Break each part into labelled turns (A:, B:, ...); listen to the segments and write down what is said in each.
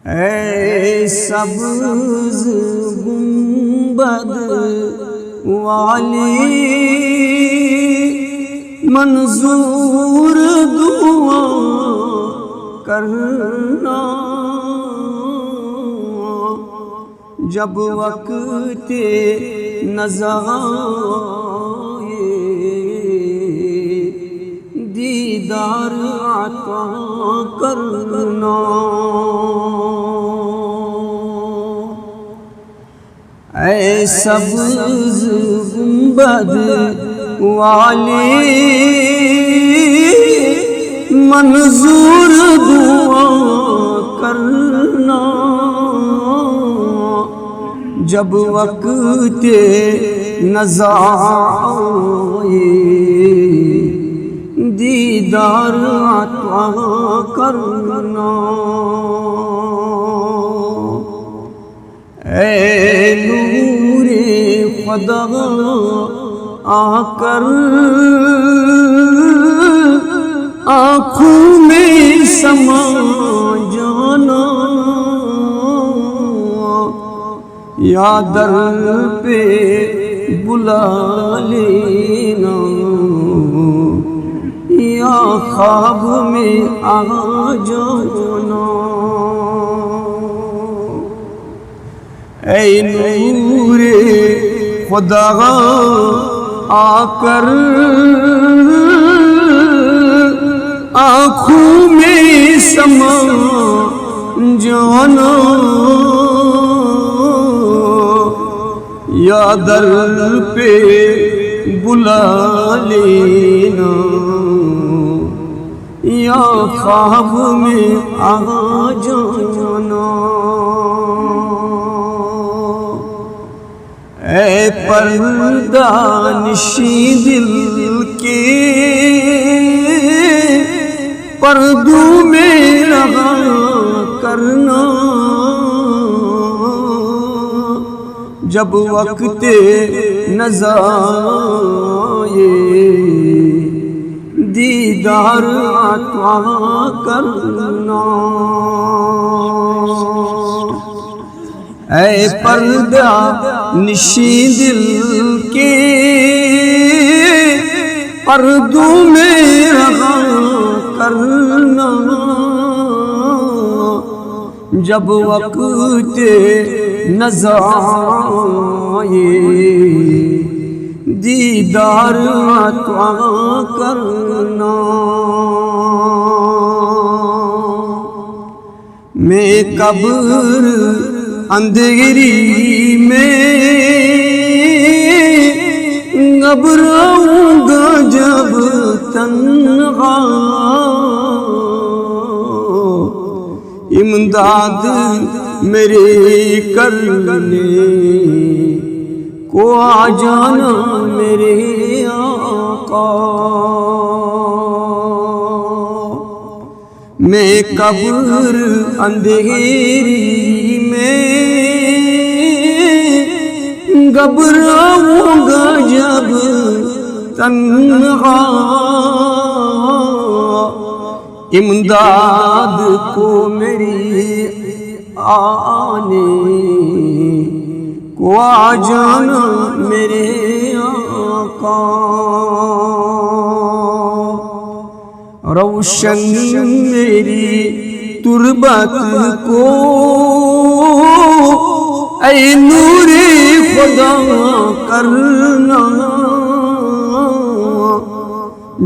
A: اے سبز گنبد والی منظور دعا کرنا، جب وقت نظر آئے دیدار عطا کرنا۔ اے سبز گنبد والی منظور دعا کرنا، جب وقت نظر آئے دیدار عطا کرنا۔ اے نور خدا آ کر آنکھوں میں سما جانا، یا در پہ بلا لینا، یا خواب میں آ جانا۔ اے نور خدا آ کر آنکھوں میں سما جانا، یا در پہ بلا لینا، یا خواب میں آ جانا۔ اے پردہ نشیں دل کے پردوں میں رہا کرنا، جب وقت نظر آئے دیدار عطا کرنا۔ اے پردہ نشیں دل کے پردوں میں رہا کرنا، جب وقت نظر آئے دیدار عطا کرنا۔ میں قبر اندھیری میں گھبراؤں گا جب تنہا، امداد میرے کرنے کو آ جانا میرے آقا۔ میں قبر اندھیری میں گھبراؤں گا جب تنہا، امداد کو میری آنے کو آ جانا میرے آقا۔ روشن میری تربت کو اے نور خدا کرنا،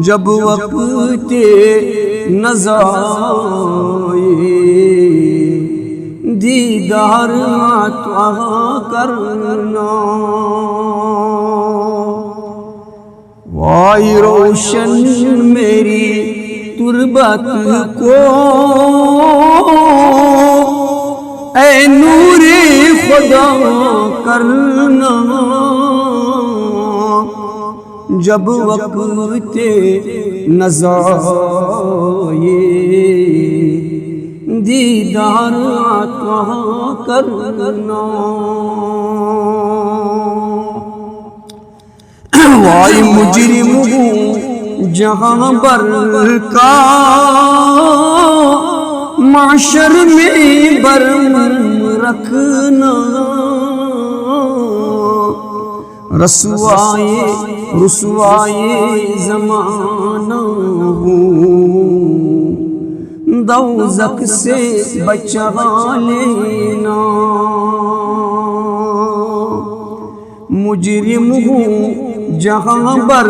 A: جب وقت نظر آئے دیدار عطا کرنا۔ وائی روشن میری تربت کو اے نور خدا کرنا، جب وقت نظر آئے دیدار عطا کرنا۔ وائی مجرم ہوں جہاں بر کا معاشر میں بر رسوائے زمانہ ہوں، دوزخ سے بچا لینا، مجرم ہوں جہاں بر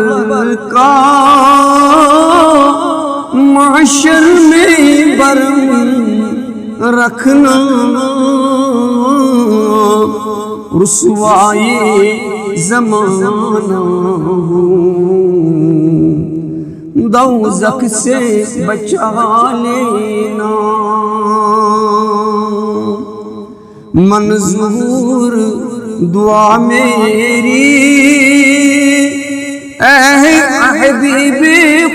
A: کا، معاشر میں برم رکھنا، رسوائے زمانہ ہوں، دوزخ سے بچا لینا، منظور دعا میری اے حبیب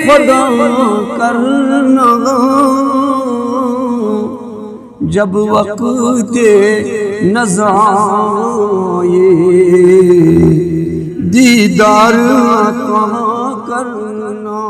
A: خدا کرنا، جب وقت نظر آئے دیدار عطا کرنا۔